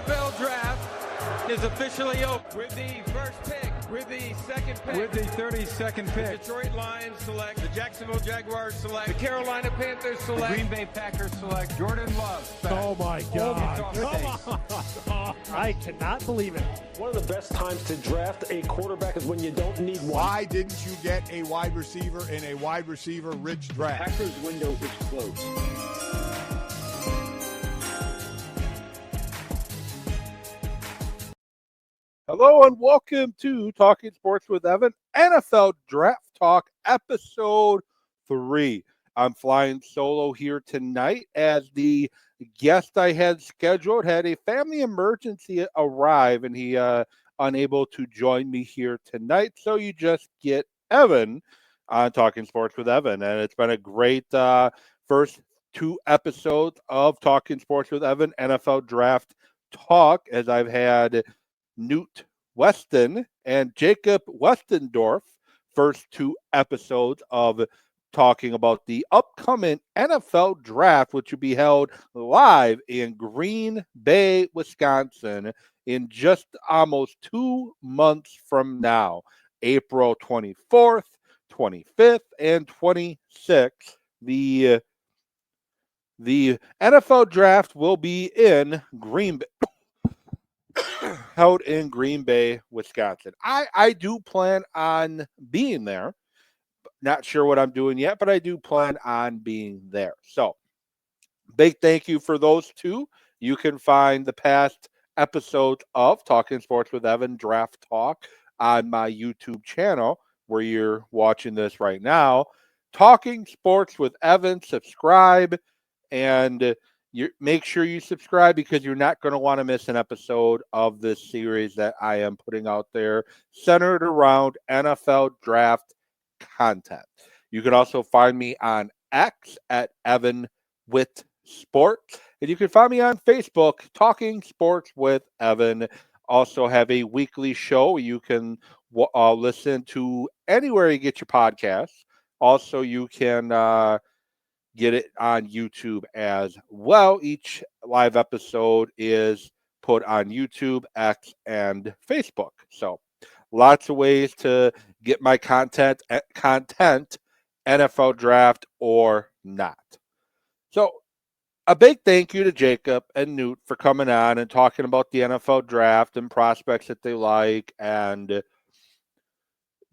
NFL draft is officially open with the first pick, with the second pick, with the 32nd pick. The Detroit Lions select, the Jacksonville Jaguars select, the Carolina Panthers select, the Green Bay Packers select Jordan Love. Oh my God! Come on! I cannot believe it. One of the best times to draft a quarterback is when you don't need one. Why didn't you get a wide receiver in a wide receiver rich draft? Packers window is closed. Hello and welcome to Talking Sports with Evan, NFL Draft Talk, Episode 3. I'm flying solo here tonight as the guest I had scheduled had a family emergency arrive and he unable to join me here tonight. So you just get Evan on Talking Sports with Evan. And it's been a great first 2 episodes of Talking Sports with Evan, NFL Draft Talk, as I've had Newt Weston and Jacob Westendorf, first 2 episodes of talking about the upcoming NFL draft, which will be held live in Green Bay, Wisconsin, in just almost 2 months from now, April 24th, 25th, and 26th. The NFL draft will be in Green Bay. Held in Green Bay, Wisconsin. I do plan on being there. Not sure what I'm doing yet, but I do plan on being there. So, big thank you for those 2. You can find the past episodes of Talking Sports with Evan Draft Talk on my YouTube channel, where you're watching this right now. Talking Sports with Evan, subscribe, and make sure you subscribe because you're not going to want to miss an episode of this series that I am putting out there centered around NFL draft content. You can also find me on X at Evan with Sports, and you can find me on Facebook, Talking Sports with Evan. Also have a weekly show you can listen to anywhere you get your podcasts. Also, you can get it on YouTube as well. Each live episode is put on YouTube, X, and Facebook. So lots of ways to get my content, NFL draft or not. So a big thank you to Jacob and Newt for coming on and talking about the NFL draft and prospects that they like, and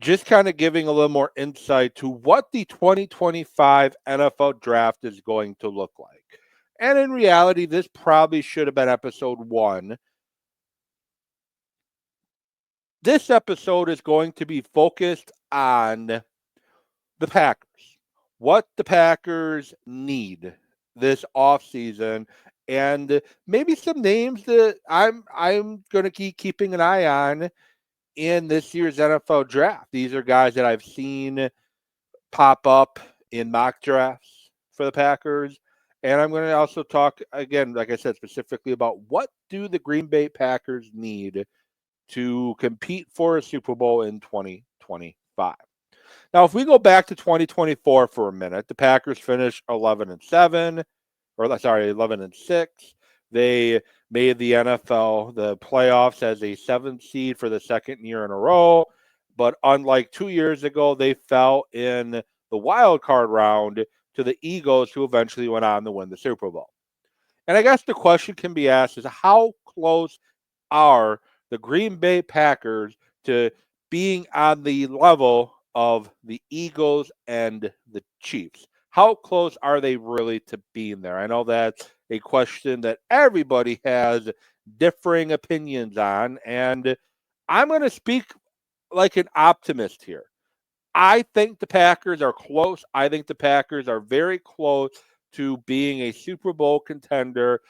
just kind of giving a little more insight to what the 2025 NFL draft is going to look like. And in reality, this probably should have been episode 1. This episode is going to be focused on the Packers, what the Packers need this offseason, and maybe some names that I'm going to keep keeping an eye on in this year's NFL draft. These are guys that I've seen pop up in mock drafts for the Packers. And I'm going to also talk, again, like I said, specifically about what do the Green Bay Packers need to compete for a Super Bowl in 2025. Now, if we go back to 2024 for a minute, the Packers finished 11-6. They made the NFL, the playoffs, as a 7th seed for the 2nd year in a row. But unlike 2 years ago, they fell in the wild card round to the Eagles, who eventually went on to win the Super Bowl. And I guess the question can be asked is, how close are the Green Bay Packers to being on the level of the Eagles and the Chiefs? How close are they really to being there? I know that's a question that everybody has differing opinions on, and I'm going to speak like an optimist here. I think the Packers are close. I think the Packers are very close to being a Super Bowl contender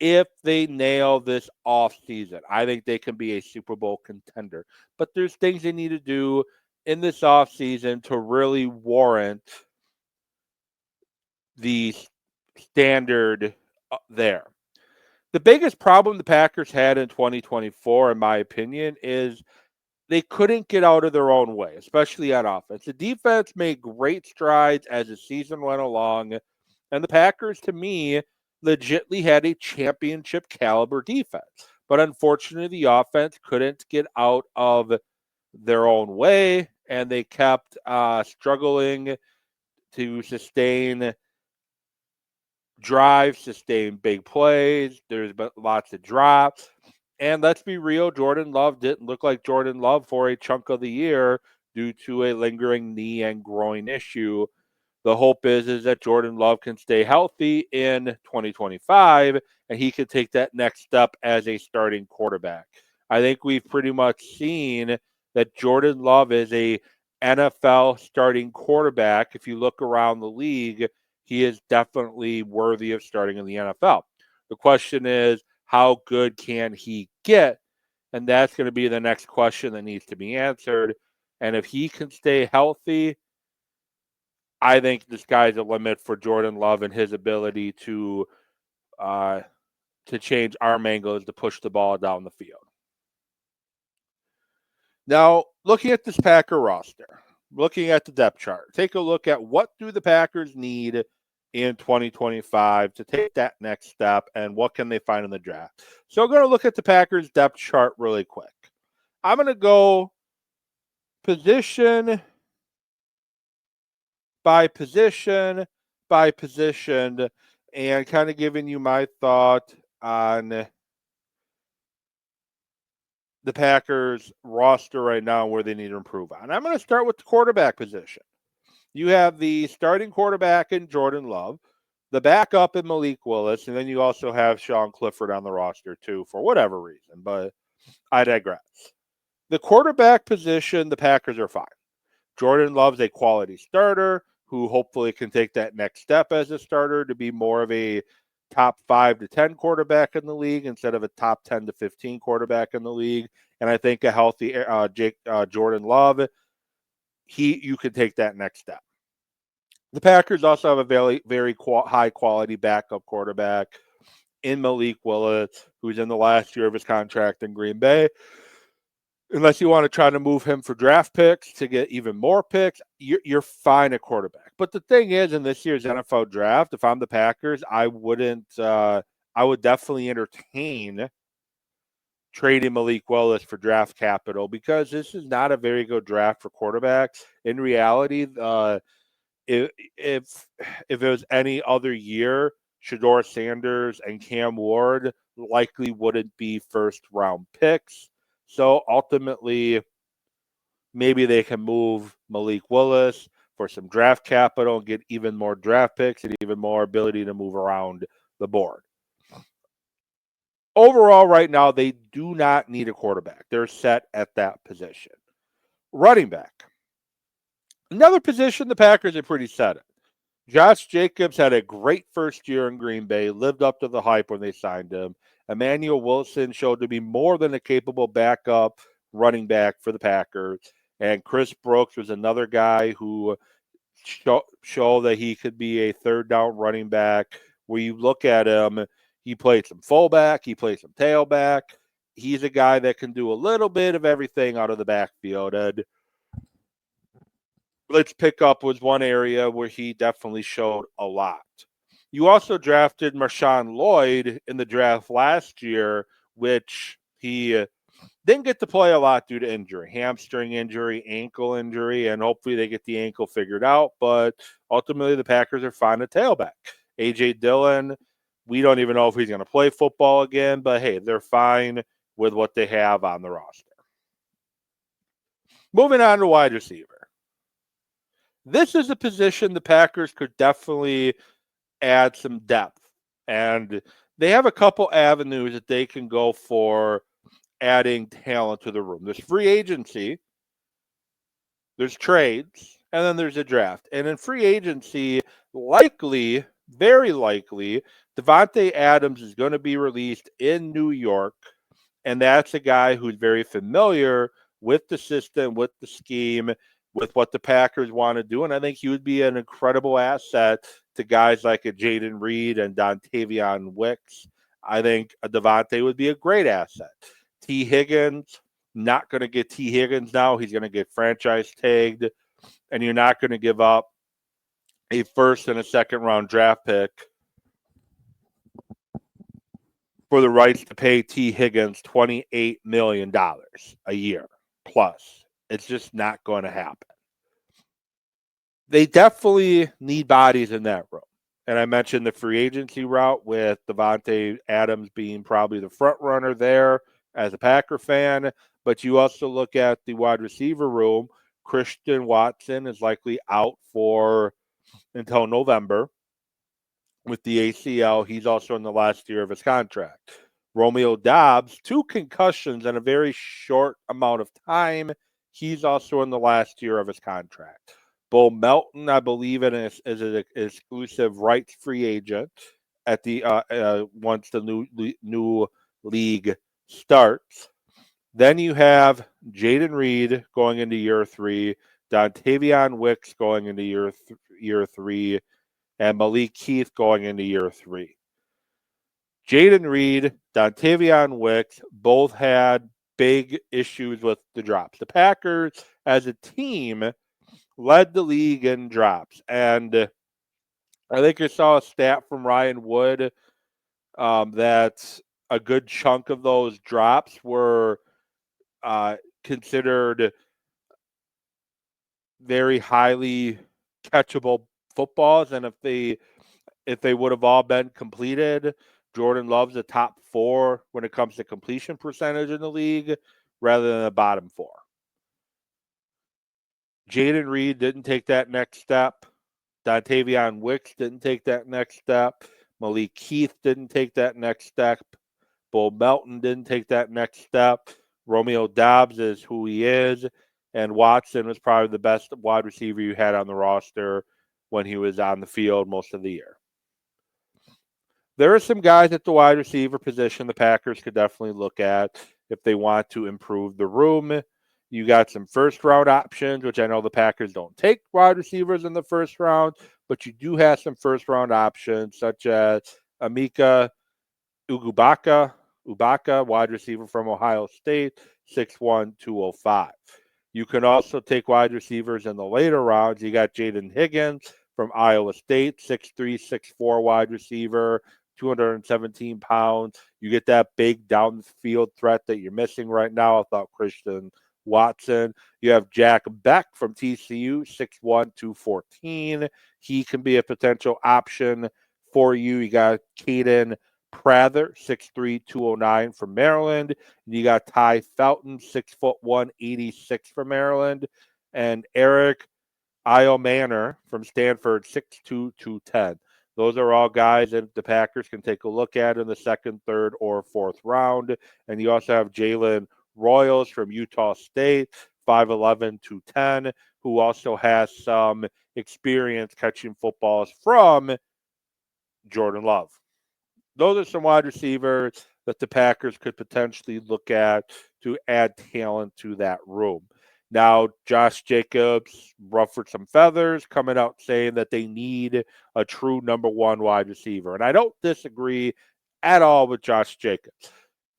if they nail this offseason. I think they can be a Super Bowl contender. But there's things they need to do in this offseason to really warrant the standard there. The biggest problem the Packers had in 2024, in my opinion, is they couldn't get out of their own way, especially on offense. The defense made great strides as the season went along, and the Packers, to me, legitimately had a championship caliber defense. but unfortunately the offense couldn't get out of their own way, and they kept struggling to sustain drives, sustain big plays. There's been lots of drops. And let's be real, Jordan Love didn't look like Jordan Love for a chunk of the year due to a lingering knee and groin issue. The hope is that Jordan Love can stay healthy in 2025 and he can take that next step as a starting quarterback. I think we've pretty much seen that Jordan Love is a NFL starting quarterback. If you look around the league, he is definitely worthy of starting in the NFL. The question is, how good can he get? And that's going to be the next question that needs to be answered. And if he can stay healthy, I think the sky's the limit for Jordan Love and his ability to change arm angles to push the ball down the field. Now, looking at this Packer roster, looking at the depth chart, take a look at what do the Packers need in 2025 to take that next step and what can they find in the draft. So I'm going to look at the Packers depth chart really quick. I'm going to go position by position by position and kind of giving you my thought on the Packers roster right now where they need to improve on. I'm going to start with the quarterback position. You have the starting quarterback in Jordan Love, the backup in Malik Willis, and then you also have Sean Clifford on the roster too for whatever reason, but I digress. The quarterback position, the Packers are fine. Jordan Love's a quality starter who hopefully can take that next step as a starter to be more of a top 5 to 10 quarterback in the league instead of a top 10 to 15 quarterback in the league. And I think a healthy Jordan Love, you could take that next step. The Packers also have a very, very high quality backup quarterback in Malik Willis, who's in the last year of his contract in Green Bay. Unless you want to try to move him for draft picks to get even more picks, you're fine at quarterback. But the thing is, in this year's NFL draft, if I'm the Packers, I would definitely entertain trading Malik Willis for draft capital because this is not a very good draft for quarterbacks. In reality, if it was any other year, Shedeur Sanders and Cam Ward likely wouldn't be first-round picks. So ultimately, maybe they can move Malik Willis for some draft capital and get even more draft picks and even more ability to move around the board. Overall, right now, they do not need a quarterback. They're set at that position. Running back. Another position the Packers are pretty set at. Josh Jacobs had a great first year in Green Bay, lived up to the hype when they signed him. Emmanuel Wilson showed to be more than a capable backup running back for the Packers. And Chris Brooks was another guy who showed that he could be a third down running back. Where you look at him, he played some fullback, he played some tailback. He's a guy that can do a little bit of everything out of the backfield. And blitz pickup was one area where he definitely showed a lot. You also drafted Marshawn Lloyd in the draft last year, which he didn't get to play a lot due to injury, hamstring injury, ankle injury, and hopefully they get the ankle figured out. But ultimately, the Packers are fine at tailback. A.J. Dillon, we don't even know if he's going to play football again, but hey, they're fine with what they have on the roster. Moving on to wide receiver. This is a position the Packers could definitely add some depth. And they have a couple avenues that they can go for adding talent to the room. There's free agency, there's trades, and then there's a draft. And in free agency, likely, very likely, Davante Adams is going to be released in New York. And that's a guy who's very familiar with the system, with the scheme, with what the Packers want to do. And I think he would be an incredible asset to guys like a Jaden Reed and Dontavion Wicks. I think a Davante would be a great asset. T. Higgins, not going to get T. Higgins now. He's going to get franchise tagged. And you're not going to give up a first and a second round draft pick for the rights to pay T. Higgins $28 million a year plus. It's just not going to happen. They definitely need bodies in that room. And I mentioned the free agency route with Davante Adams being probably the front runner there as a Packer fan. But you also look at the wide receiver room. Christian Watson is likely out until November with the ACL. He's also in the last year of his contract. Romeo Doubs, 2 concussions in a very short amount of time. He's also in the last year of his contract. Bo Melton, I believe, is an exclusive rights free agent at the once the new league starts. Then you have Jaden Reed going into year 3, Dontavion Wicks going into year 3, and Malik Heath going into year 3. Jaden Reed, Dontavion Wicks both had big issues with the drops. The Packers, as a team, led the league in drops. And I think I saw a stat from Ryan Wood that a good chunk of those drops were considered very highly catchable footballs. And if they would have all been completed, Jordan Love's the top 4 when it comes to completion percentage in the league rather than the bottom 4. Jaden Reed didn't take that next step. Dontavion Wicks didn't take that next step. Malik Heath didn't take that next step. Bo Melton didn't take that next step. Romeo Doubs is who he is. And Watson was probably the best wide receiver you had on the roster when he was on the field most of the year. There are some guys at the wide receiver position the Packers could definitely look at if they want to improve the room. You got some first-round options, which I know the Packers don't take wide receivers in the first round, but you do have some first-round options, such as Emeka Ubaka, wide receiver from Ohio State, 6'1", 205. You can also take wide receivers in the later rounds. You got Jaden Higgins from Iowa State, 6'3", 6'4", wide receiver, 217 pounds. You get that big downfield threat that you're missing right now without Christian Watson. You have Jack Beck from TCU, 6'1", 214. He can be a potential option for you. You got Caden Prather, 6'3", 209 from Maryland. You got Ty Felton, 6'1", 86 from Maryland. And Eric Manor from Stanford, 6'2", 210. Those are all guys that the Packers can take a look at in the second, third, or fourth round. And you also have Jalen Royals from Utah State, 5'11", 210, who also has some experience catching footballs from Jordan Love. Those are some wide receivers that the Packers could potentially look at to add talent to that room. Now, Josh Jacobs ruffled some feathers, coming out saying that they need a true number 1 wide receiver. And I don't disagree at all with Josh Jacobs.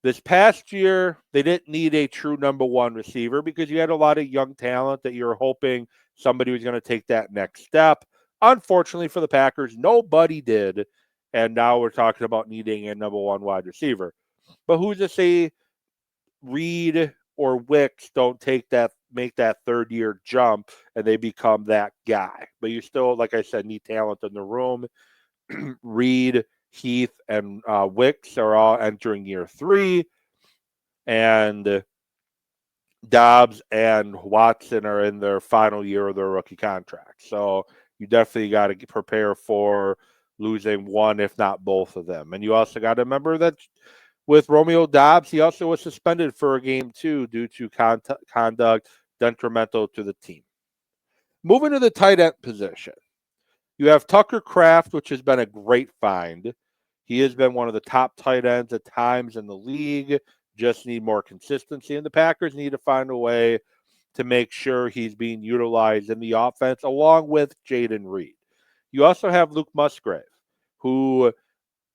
This past year, they didn't need a true number 1 receiver because you had a lot of young talent that you were hoping somebody was going to take that next step. Unfortunately for the Packers, nobody did. And now we're talking about needing a number 1 wide receiver. But who's to say Reed or Wicks don't make that third-year jump and they become that guy? But you still, like I said, need talent in the room. Reed, Heath, and Wicks are all entering year 3. And Doubs and Watson are in their final year of their rookie contract. So you definitely got to prepare for losing one, if not both of them. And you also got to remember that with Romeo Doubs, he also was suspended for a game too due to conduct detrimental to the team. Moving to the tight end position, you have Tucker Kraft, which has been a great find. He has been one of the top tight ends at times in the league. Just need more consistency, and the Packers need to find a way to make sure he's being utilized in the offense along with Jaden Reed. You also have Luke Musgrave, who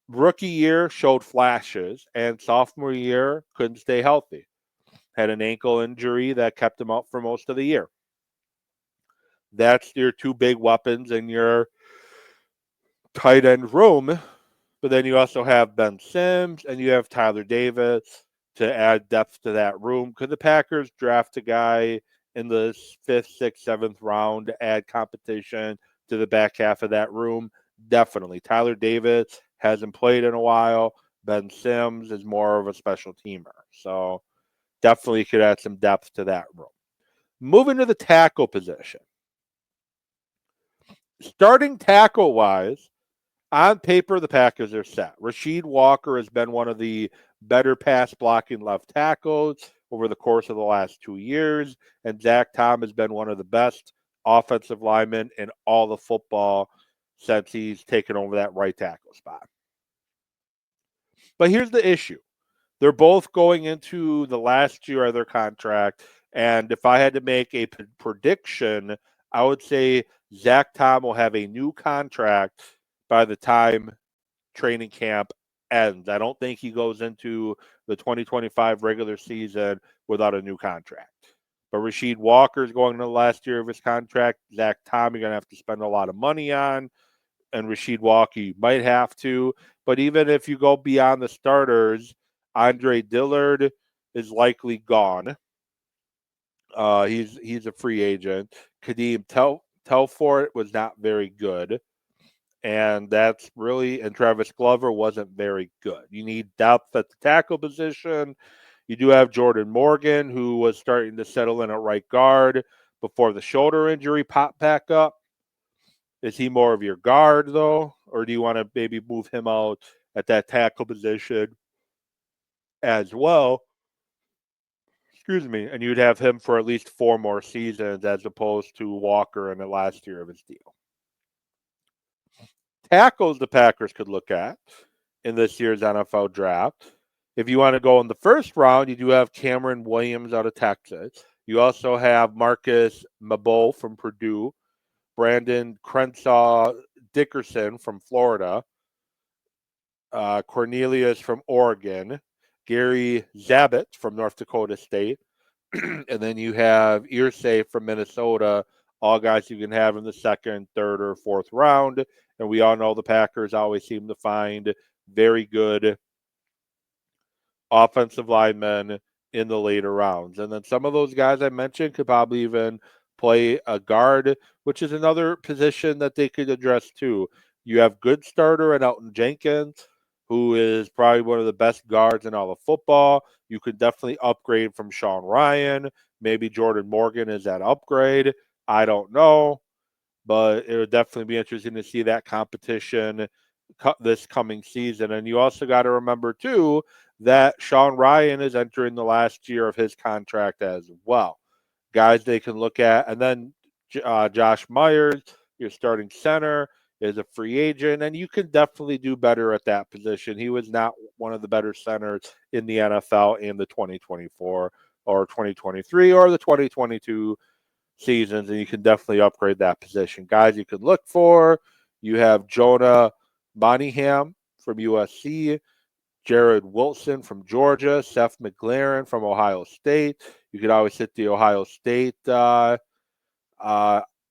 rookie year showed flashes, and sophomore year couldn't stay healthy. Had an ankle injury that kept him out for most of the year. That's your 2 big weapons in your tight end room. But then you also have Ben Sims and you have Tyler Davis to add depth to that room. Could the Packers draft a guy in the 5th, 6th, 7th round to add competition to the back half of that room? Definitely. Tyler Davis hasn't played in a while. Ben Sims is more of a special teamer. So definitely could add some depth to that room. Moving to the tackle position. Starting tackle-wise, on paper, the Packers are set. Rasheed Walker has been one of the better pass-blocking left tackles over the course of the last 2 years, and Zach Tom has been one of the best offensive linemen in all of football since he's taken over that right tackle spot. But here's the issue. They're both going into the last year of their contract, and if I had to make a prediction, I would say Zach Tom will have a new contract by the time training camp ends. I don't think he goes into the 2025 regular season without a new contract. But Rasheed Walker is going into the last year of his contract. Zach Tom, you're going to have to spend a lot of money on. And Rasheed Walker, you might have to. But even if you go beyond the starters, Andre Dillard is likely gone. He's a free agent. Kadeem Telfort was not very good. And that's really, and Travis Glover wasn't very good. You need depth at the tackle position. You do have Jordan Morgan, who was starting to settle in at right guard before the shoulder injury popped back up. Is he more of your guard, though? Or do you want to maybe move him out at that tackle position as well? Excuse me. And you'd have him for at least 4 more seasons as opposed to Walker in the last year of his deal. Tackles the Packers could look at in this year's NFL draft. If you want to go in the first round, you do have Cameron Williams out of Texas. You also have Marcus Mabot from Purdue, Brandon Crenshaw Dickerson from Florida, Cornelius from Oregon, Gary Zabit from North Dakota State, and then you have Irsay from Minnesota, all guys you can have in the 2nd, 3rd, or 4th round. And we all know the Packers always seem to find very good offensive linemen in the later rounds. And then some of those guys I mentioned could probably even play a guard, which is another position that they could address too. You have good starter in Elton Jenkins, who is probably one of the best guards in all of football. You could definitely upgrade from Sean Ryan. Maybe Jordan Morgan is that upgrade. I don't know. But it would definitely be interesting to see that competition this coming season. And you also got to remember, too, that Sean Ryan is entering the last year of his contract as well. Guys they can look at. And then Josh Myers, your starting center, is a free agent. And you can definitely do better at that position. He was not one of the better centers in the NFL in the 2024 or 2023 or the 2022 seasons, and you can definitely upgrade that position. Guys you could look for, you have Jonah Monahan from USC, Jared Wilson from Georgia, Seth McLaren from Ohio State. You could always hit the Ohio State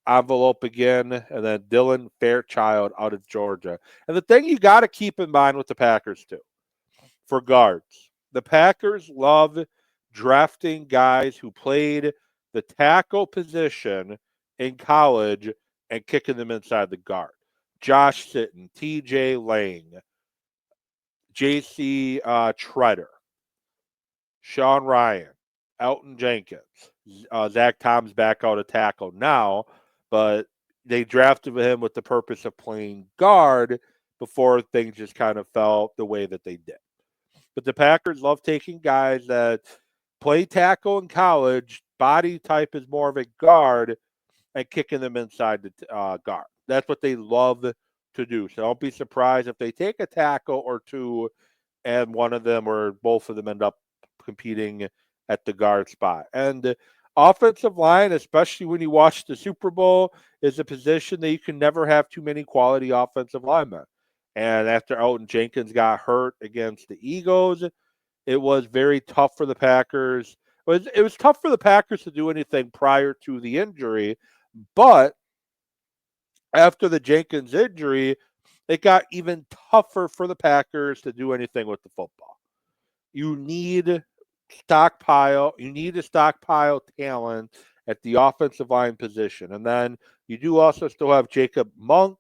envelope again, and then Dylan Fairchild out of Georgia. And the thing you got to keep in mind with the Packers, too, for guards, the Packers love drafting guys who played the tackle position in college and kicking them inside the guard. Josh Sitton, TJ Lang, JC Treader, Sean Ryan, Elton Jenkins. Zach Tom's back out of tackle now, but they drafted him with the purpose of playing guard before things just kind of fell the way that they did. But the Packers love taking guys that play tackle in college, body type is more of a guard, and kicking them inside the guard. That's what they love to do. So don't be surprised if they take a tackle or two and one of them or both of them end up competing at the guard spot. And offensive line, especially when you watch the Super Bowl, is a position that you can never have too many quality offensive linemen. And after Elton Jenkins got hurt against the Eagles, it was very tough for the Packers. It was tough for the Packers to do anything prior to the injury, but after the Jenkins injury, it got even tougher for the Packers to do anything with the football. You need to stockpile talent at the offensive line position. And then you do also still have Jacob Monk,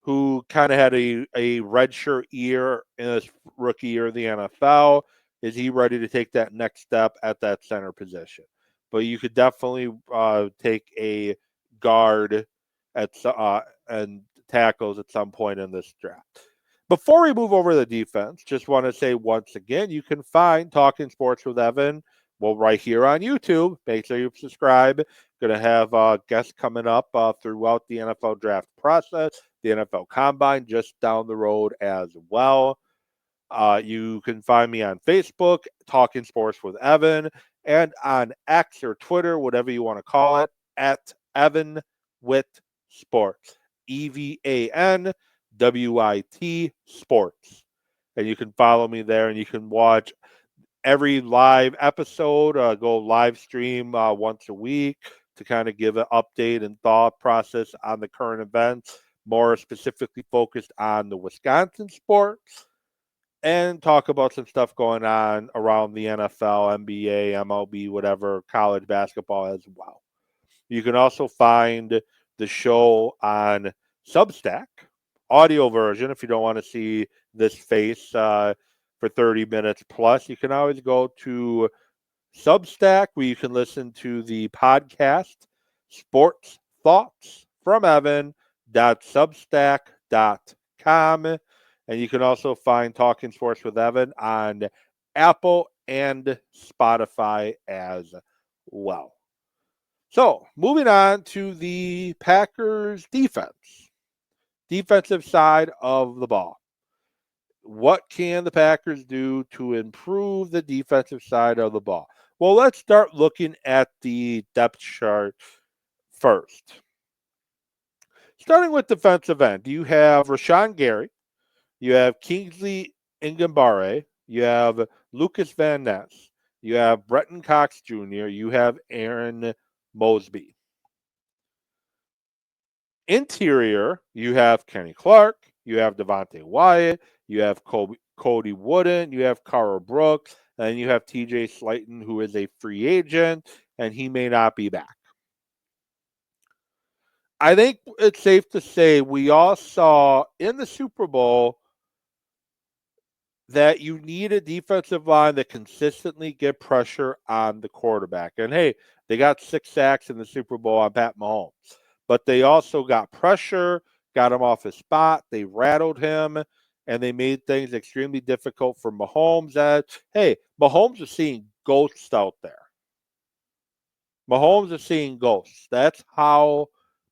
who kind of had a redshirt year in his rookie year in the NFL. Is he ready to take that next step at that center position? But you could definitely take a guard and tackles at some point in this draft. Before we move over to the defense, just want to say once again, you can find Talking Sports with Evan, right here on YouTube. Make sure you subscribe. Going to have guests coming up throughout the NFL draft process, the NFL Combine just down the road as well. You can find me on Facebook, Talking Sports with Evan, and on X or Twitter, whatever you want to call it, at Evan Witt Sports. EVANWIT Sports. And you can follow me there, and you can watch every live episode, go live stream once a week to kind of give an update and thought process on the current events, more specifically focused on the Wisconsin sports, and talk about some stuff going on around the NFL, NBA, MLB, whatever, college basketball as well. You can also find the show on Substack, audio version, if you don't want to see this face for 30 minutes plus. You can always go to Substack, where you can listen to the podcast Sports Thoughts from Evan.substack.com. And you can also find Talking Sports with Evan on Apple and Spotify as well. So, moving on to the Packers defensive side of the ball. What can the Packers do to improve the defensive side of the ball? Well, let's start looking at the depth chart first. Starting with defensive end, you have Rashawn Gary, you have Kingsley Enagbare, you have Lucas Van Ness, you have Brenton Cox Jr., you have Aaron Mosby. Interior, you have Kenny Clark, you have Devontae Wyatt, you have Cody Wooden, you have Carl Brooks, and you have TJ Slayton, who is a free agent, and he may not be back. I think it's safe to say we all saw in the Super Bowl that you need a defensive line that consistently get pressure on the quarterback. And hey, they got 6 sacks in the Super Bowl on Pat Mahomes. But they also got pressure, got him off his spot, they rattled him, and they made things extremely difficult for Mahomes. Mahomes is seeing ghosts out there. Mahomes is seeing ghosts. That's how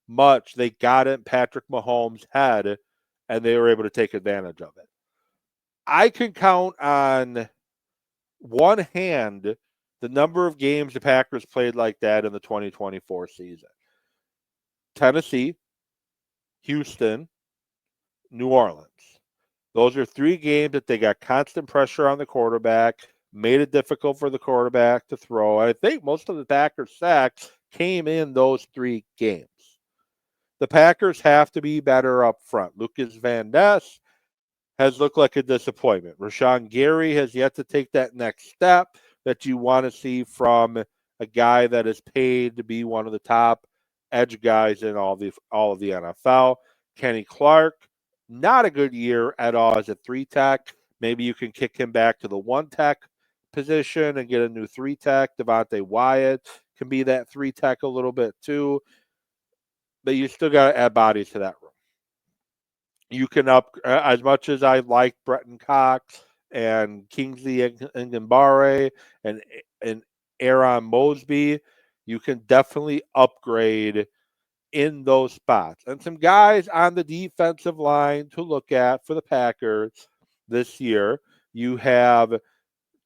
much they got in Patrick Mahomes' head, and they were able to take advantage of it. I can count on one hand the number of games the Packers played like that in the 2024 season. Tennessee, Houston, New Orleans. Those are 3 games that they got constant pressure on the quarterback, made it difficult for the quarterback to throw. I think most of the Packers' sacks came in those 3 games. The Packers have to be better up front. Lucas Van Ness has looked like a disappointment. Rashawn Gary has yet to take that next step that you want to see from a guy that is paid to be one of the top edge guys in all of the NFL. Kenny Clark, not a good year at all as a 3-tech. Maybe you can kick him back to the 1-tech position and get a new 3-tech. Devontae Wyatt can be that 3-tech a little bit too. But you still got to add bodies to that room. You can as much as I like Brenton Cox and Kingsley Enagbare and Aaron Mosby, you can definitely upgrade in those spots. And some guys on the defensive line to look at for the Packers this year. You have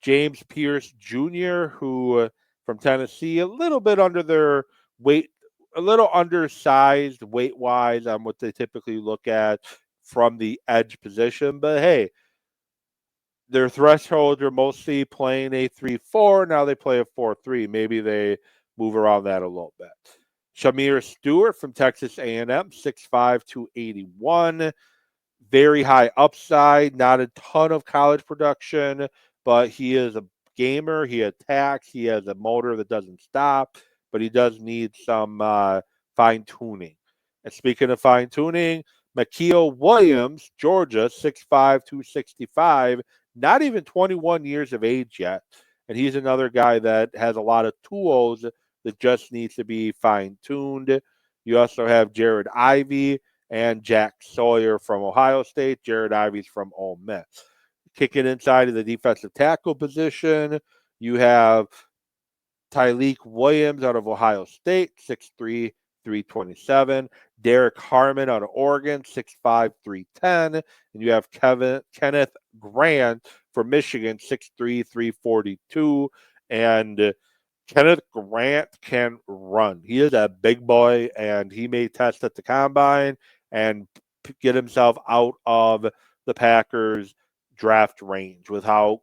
James Pierce Jr., who from Tennessee, a little bit under their weight, a little undersized weight-wise on what they typically look at from the edge position. But hey, their thresholds are mostly playing a 3-4. Now they play a 4-3. Maybe they move around that a little bit. Shamir Stewart from Texas A&M, 6'5", 281. very high upside, not a ton of college production, but he is a gamer. He attacks. He has a motor that doesn't stop, but he does need some fine tuning. And speaking of fine tuning, Makeel Williams, Georgia, 6'5", 265, not even 21 years of age yet. And he's another guy that has a lot of tools that just needs to be fine tuned. You also have Jared Ivey and Jack Sawyer from Ohio State. Jared Ivey's from Ole Miss. Kicking inside of the defensive tackle position, you have Tyleik Williams out of Ohio State, 6'3", 327. Derek Harmon out of Oregon, 6'5", 310. And you have Kenneth Grant from Michigan, 6'3", 342. And Kenneth Grant can run. He is a big boy, and he may test at the combine and get himself out of the Packers draft range with how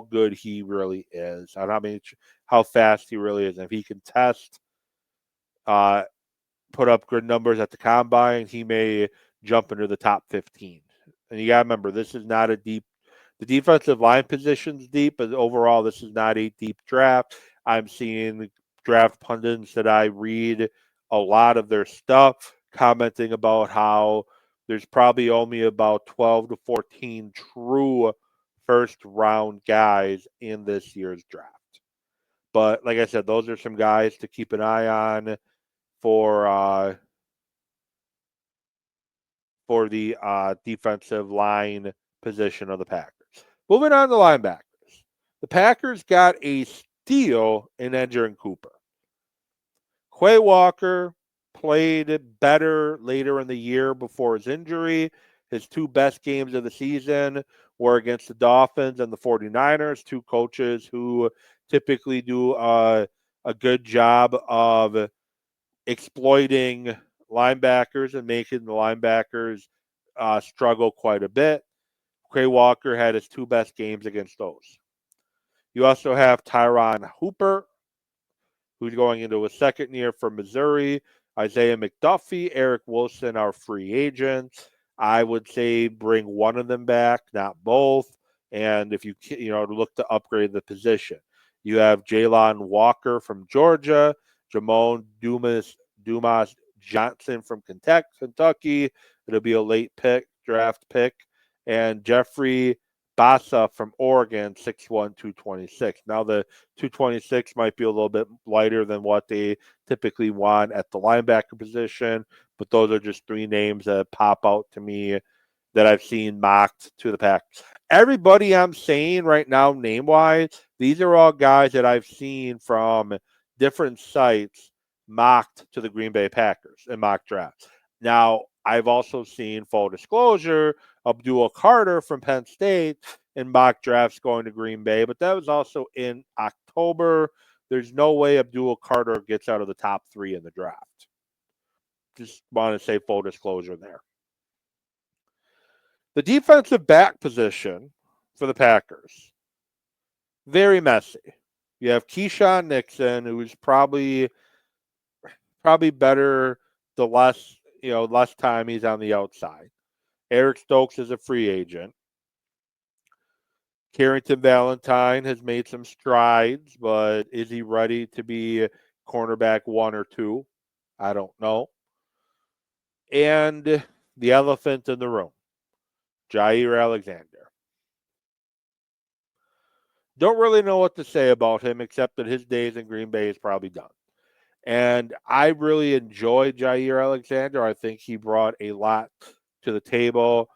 good he really is, and how fast he really is. And if he can test, put up good numbers at the combine, he may jump into the top 15. And you got to remember, this is not a deep. The defensive line position's deep, but overall, this is not a deep draft. I'm seeing draft pundits that I read a lot of their stuff commenting about how there's probably only about 12 to 14 true first-round guys in this year's draft. But like I said, those are some guys to keep an eye on for the defensive line position of the Packers. Moving on to linebackers. The Packers got a steal in Edgerrin Cooper. Quay Walker played better later in the year before his injury. His two best games of the season were against the Dolphins and the 49ers, two coaches who typically do a good job of exploiting linebackers and making the linebackers struggle quite a bit. Quay Walker had his two best games against those. You also have Tyron Hooper, who's going into a second year for Missouri. Isaiah McDuffie, Eric Wilson are free agents. I would say bring one of them back, not both. And if you look to upgrade the position, you have Jalon Walker from Georgia, Jamon Dumas Johnson from Kentucky. It'll be a late draft pick, and Jeffrey Bassa from Oregon, 6'1", 226. Now, the 226 might be a little bit lighter than what they typically want at the linebacker position, but those are just three names that pop out to me that I've seen mocked to the Packers. Everybody I'm saying right now, name-wise, these are all guys that I've seen from different sites mocked to the Green Bay Packers in mock drafts. Now, I've also seen, full disclosure, Abdul Carter from Penn State in mock drafts going to Green Bay, but that was also in October. There's no way Abdul Carter gets out of the top 3 in the draft. Just want to say full disclosure there. The defensive back position for the Packers, very messy. You have Keyshawn Nixon, who's probably better the less time he's on the outside. Eric Stokes is a free agent. Carrington Valentine has made some strides, but is he ready to be cornerback 1 or 2? I don't know. And the elephant in the room, Jair Alexander. Don't really know what to say about him except that his days in Green Bay is probably done. And I really enjoyed Jair Alexander. I think he brought a lot to the table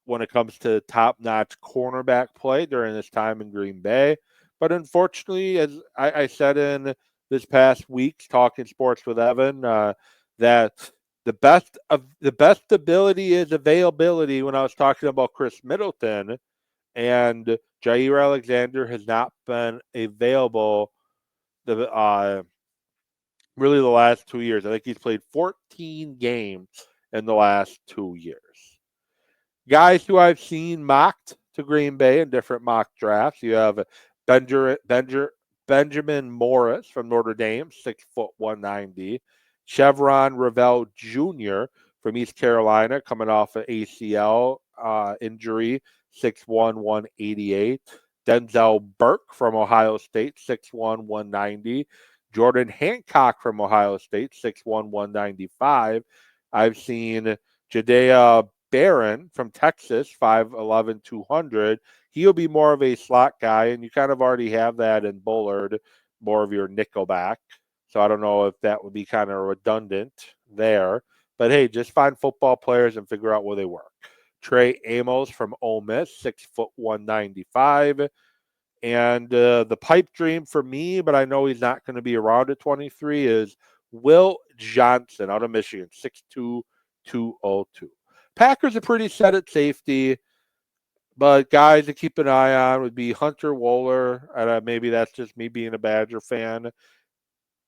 when it comes to top-notch cornerback play during his time in Green Bay. But unfortunately, as I said in this past week's Talking Sports with Evan, that the best ability is availability when I was talking about Chris Middleton, and Jair Alexander has not been available really the last 2 years. I think he's played 14 games in the last 2 years. Guys who I've seen mocked to Green Bay in different mock drafts, you have Benjamin Morris from Notre Dame, 6', 190. Chevron Revell Jr. from East Carolina, coming off an ACL injury, 6'1", 188. Denzel Burke from Ohio State, 6'1", 190. Jordan Hancock from Ohio State, 6'1", 195. I've seen Jadea Barron from Texas, 5'11", 200. He'll be more of a slot guy, and you kind of already have that in Bullard, more of your nickelback. So I don't know if that would be kind of redundant there. But, hey, just find football players and figure out where they work. Trey Amos from Ole Miss, 6', 195. And the pipe dream for me, but I know he's not going to be around at 23, is Will Johnson out of Michigan, 6'2", 202. Packers are pretty set at safety, but guys to keep an eye on would be Hunter Wohler, and maybe that's just me being a Badger fan.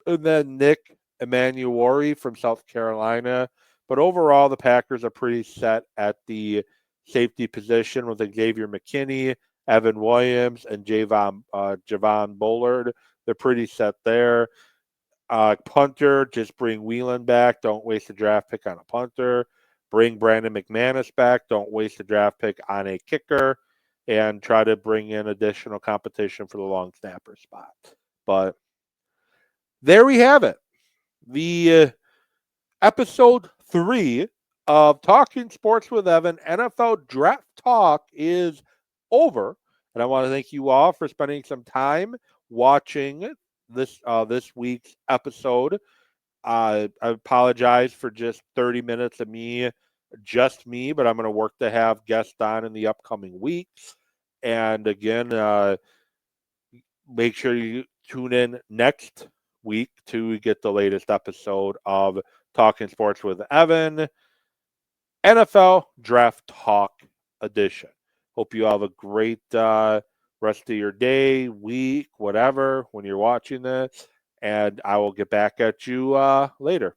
And then Nick Emanuori from South Carolina. But overall, the Packers are pretty set at the safety position with Xavier McKinney, Evan Williams, and Javon Bullard. They're pretty set there. Punter, just bring Whelan back. Don't waste a draft pick on a punter. Bring Brandon McManus back. Don't waste a draft pick on a kicker. And try to bring in additional competition for the long snapper spot. But there we have it. The episode 3 of Talking Sports with Evan NFL Draft Talk is over. And I want to thank you all for spending some time watching this week's episode. I apologize for just 30 minutes of just me, but I'm going to work to have guests on in the upcoming weeks. And again, make sure you tune in next week to get the latest episode of Talking Sports with Evan, NFL Draft Talk edition. Hope you have a great rest of your day, week, whatever, when you're watching this. And I will get back at you later.